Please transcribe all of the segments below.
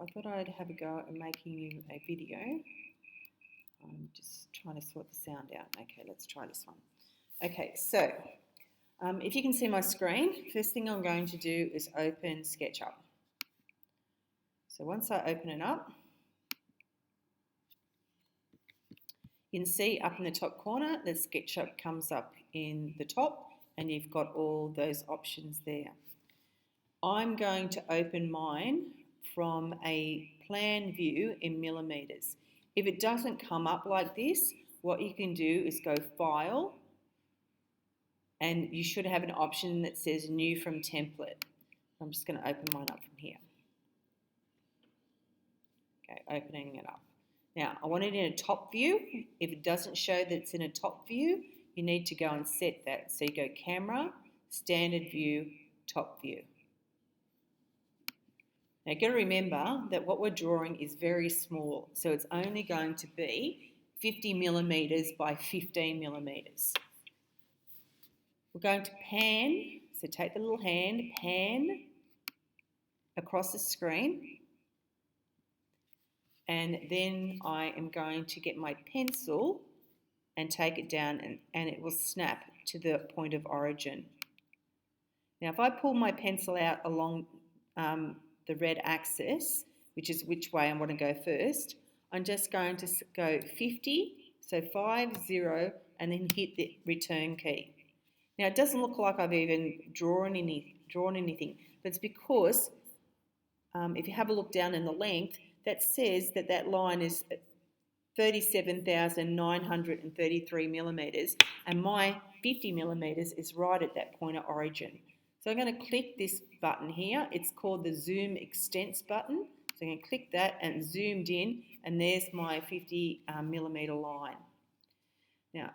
I thought I'd have a go at making you a video. I'm just trying to sort the sound out. Okay, let's try this one. Okay, so if you can see my screen, first thing I'm going to do is open SketchUp. So once I open it up, you can see up in the top corner that SketchUp comes up in the top and you've got all those options there. I'm going to open mine from a plan view in millimeters. If it doesn't come up like this, what you can do is go File, and you should have an option that says New from Template. I'm just going to open mine up from here. Okay, opening it up. Now, I want it in a top view. If it doesn't show that it's in a top view, you need to go and set that. So you go Camera, Standard View, Top View. Now, you've got to remember that what we're drawing is very small, so it's only going to be 50 millimeters by 15 millimeters. We're going to pan, so take the little hand, pan across the screen, and then I am going to get my pencil and take it down, and it will snap to the point of origin. Now, if I pull my pencil out along the red axis, which is which way I want to go first, I'm just going to go 50, so 50, and then hit the return key. Now, it doesn't look like I've even drawn anything, but it's because if you have a look down in the length, that says that that line is 37,933 millimeters, and my 50 millimeters is right at that point of origin. So I'm going to click this button here. It's called the Zoom Extents button. So I'm going to click that and zoomed in, and there's my 50 millimeter line. Now,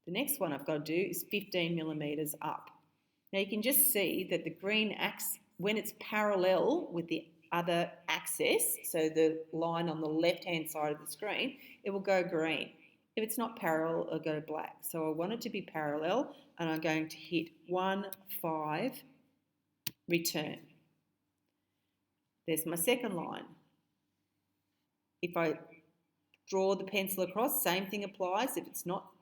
the next one I've got to do is 15 millimeters up. Now you can just see that the green axis, when it's parallel with the other axis, so the line on the left-hand side of the screen, it will go green. If it's not parallel, it'll go black. So I want it to be parallel, and I'm going to hit 15, return. There's my second line. If I draw the pencil across, same thing applies. If it's not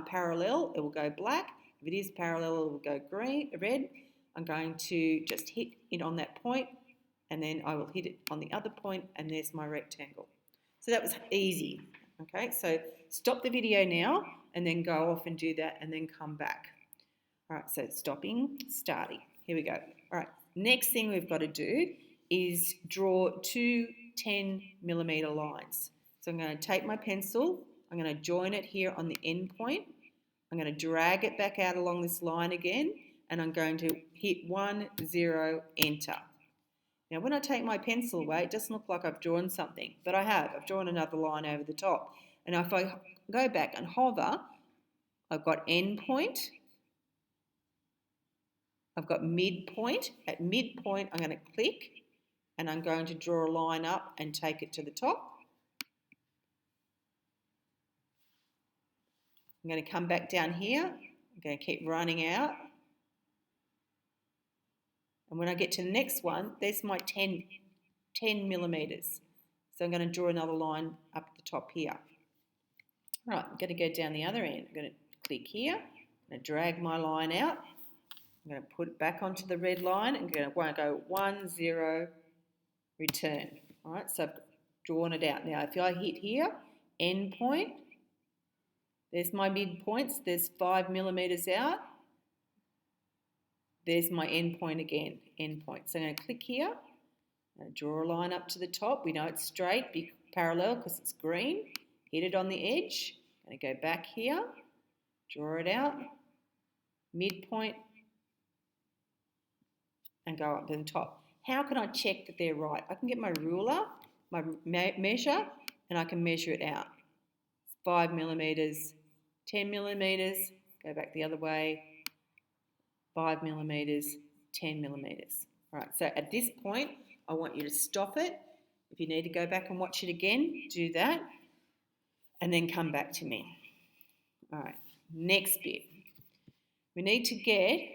parallel, it will go black. If it is parallel, it will go red. I'm going to just hit it on that point, and then I will hit it on the other point, and there's my rectangle. So that was easy. Okay, so stop the video now and then go off and do that and then come back. All right, so stopping, starting. Here we go. All right, next thing we've got to do is draw two 10 millimeter lines. So I'm going to take my pencil, I'm going to join it here on the end point. I'm going to drag it back out along this line again, and I'm going to hit 10, enter. Now, when I take my pencil away, it doesn't look like I've drawn something, but I have. I've drawn another line over the top. And if I go back and hover, I've got end point. I've got midpoint. At midpoint, I'm going to click, and I'm going to draw a line up and take it to the top. I'm going to come back down here. I'm going to keep running out. And when I get to the next one, there's my 10 millimeters. So I'm going to draw another line up the top here. All right, I'm going to go down the other end. I'm going to click here. I'm going to drag my line out. I'm going to put it back onto the red line and I'm going to go 10, return. All right, so I've drawn it out. Now, if I hit here, end point, there's my midpoints. There's 5 millimeters out. There's my end point again, end point. So I'm going to click here, I'm going to draw a line up to the top. We know it's straight, be parallel because it's green. Hit it on the edge. I'm going to go back here, draw it out, midpoint, and go up to the top. How can I check that they're right? I can get my ruler, my measure, and I can measure it out. It's 5 millimeters, 10 millimeters, go back the other way, 5 millimeters, 10 millimeters. All right, so at this point, I want you to stop it. If you need to go back and watch it again, do that, and then come back to me. All right, next bit. We need to get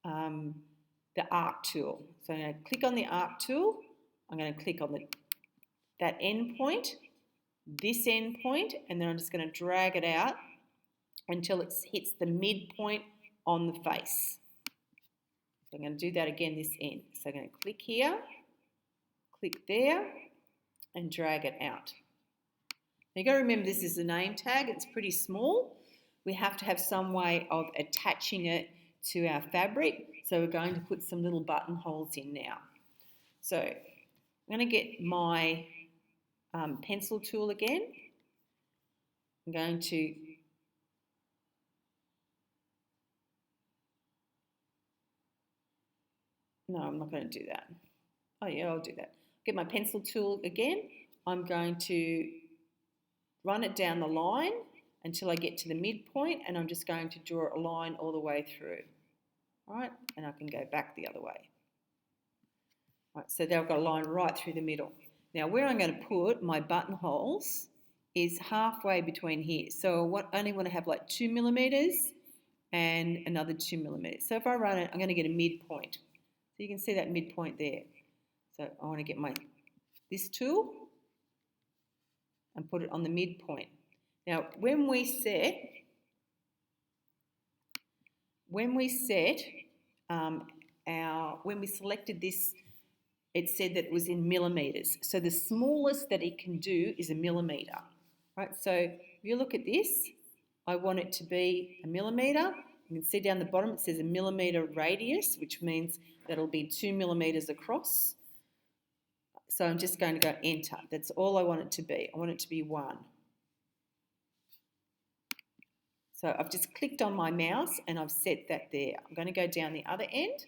the arc tool. So I'm going to click on the arc tool. I'm going to click on the that end point, this end point, and then I'm just going to drag it out until it hits the midpoint on the face. So I'm going to do that again this end. So I'm going to click here, click there, and drag it out. Now you've got to remember this is a name tag, it's pretty small. We have to have some way of attaching it to our fabric, so we're going to put some little buttonholes in now. So I'm going to get my pencil tool again. I'm going to no, I'm not going to do that. Oh yeah, I'll do that. Get my pencil tool again. I'm going to run it down the line until I get to the midpoint, and I'm just going to draw a line all the way through. All right, and I can go back the other way. All right, so now I've got a line right through the middle. Now where I'm going to put my buttonholes is halfway between here. So I only want to have like 2 millimeters and another 2 millimeters. So if I run it, I'm going to get a midpoint. So you can see that midpoint there. So I want to get this tool and put it on the midpoint. Now when we selected this, it said that it was in millimeters. So the smallest that it can do is a millimeter. Right? So if you look at this, I want it to be a millimeter. You can see down the bottom it says a millimeter radius, which means that it'll be 2 millimeters across. So I'm just going to go enter. That's all I want it to be. I want it to be 1. So I've just clicked on my mouse and I've set that there. I'm going to go down the other end,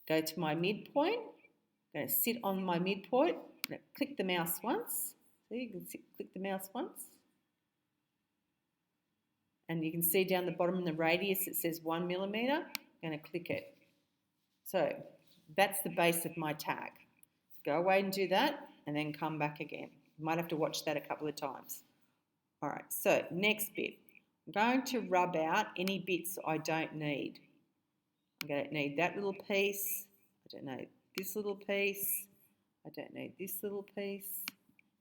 go to my midpoint, I'm going to sit on my midpoint, I'm going to click the mouse once. So you can click the mouse once. And you can see down the bottom in the radius it says 1 millimeter. I'm going to click it. So that's the base of my tag. Go away and do that and then come back again. You might have to watch that a couple of times. All right, so next bit. I'm going to rub out any bits I don't need. I don't need that little piece. I don't need this little piece. I don't need this little piece.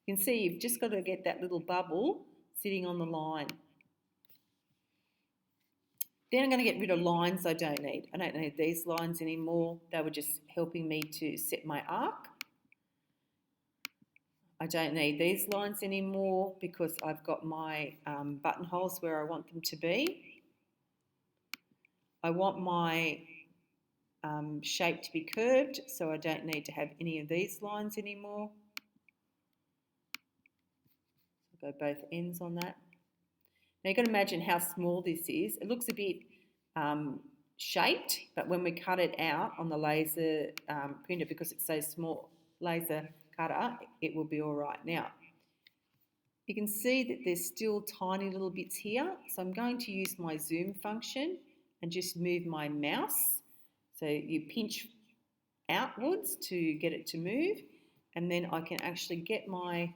You can see you've just got to get that little bubble sitting on the line. Then I'm going to get rid of lines I don't need. I don't need these lines anymore. They were just helping me to set my arc. I don't need these lines anymore because I've got my buttonholes where I want them to be. I want my shape to be curved, so I don't need to have any of these lines anymore. I'll go both ends on that. Now you've got to imagine how small this is. It looks a bit shaped, but when we cut it out on the laser printer, because it's so small, laser cutter, it will be all right. Now, you can see that there's still tiny little bits here, so I'm going to use my zoom function and just move my mouse. So you pinch outwards to get it to move, and then I can actually get my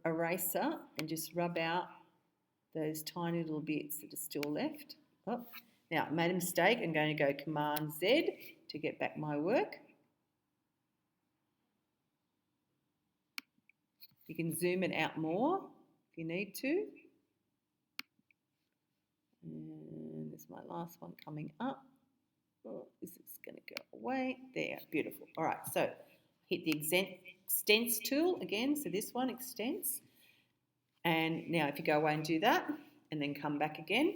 eraser and just rub out those tiny little bits that are still left. Oh, now, I made a mistake. I'm going to go Command Z to get back my work. You can zoom it out more if you need to. And there's my last one coming up. Oh, this is going to go away. There, beautiful. All right, so hit the extents tool again. So this one extends. And now if you go away and do that, and then come back again.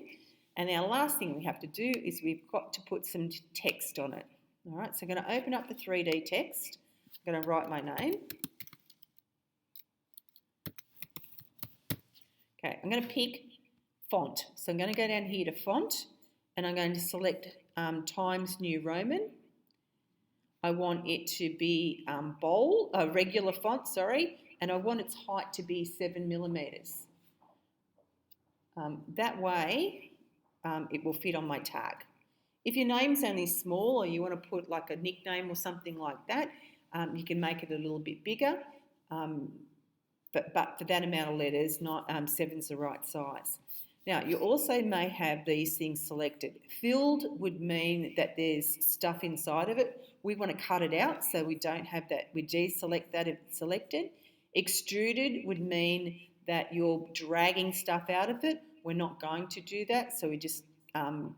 And our last thing we have to do is we've got to put some text on it. All right, so I'm going to open up the 3D text. I'm going to write my name. Okay, I'm going to pick font. So I'm going to go down here to font, and I'm going to select Times New Roman. I want it to be bold, regular font, sorry, and I want its height to be 7 millimeters. That way, it will fit on my tag. If your name's only small, or you want to put like a nickname or something like that, you can make it a little bit bigger. But for that amount of letters, 7's the right size. Now, you also may have these things selected. Filled would mean that there's stuff inside of it. we want to cut it out so we don't have that. We deselect that if it's selected. Extruded would mean that you're dragging stuff out of it. We're not going to do that, so we just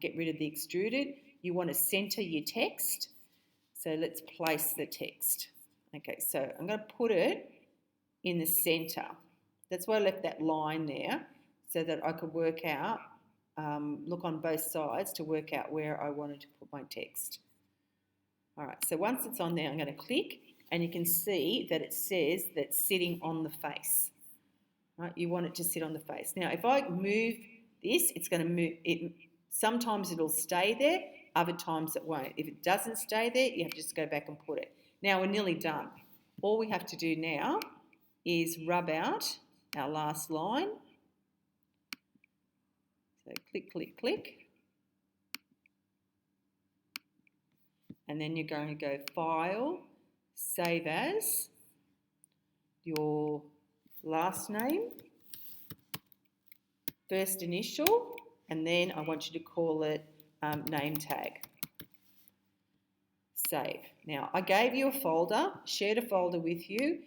get rid of the extruded. You want to center your text, so let's place the text. Okay, so I'm going to put it in the center. That's why I left that line there, so that I could work out, look on both sides to work out where I wanted to put my text. All right, so once it's on there, I'm going to click, and you can see that it says that's sitting on the face. Right, you want it to sit on the face. Now, if I move this, it's going to move. Sometimes it'll stay there, other times it won't. If it doesn't stay there, you have to just go back and put it. Now, we're nearly done. All we have to do now is rub out our last line. So click, click, click. And then you're going to go File, Save As, your last name, first initial, and then I want you to call it name tag. Save. Now, I gave you a folder, shared a folder with you.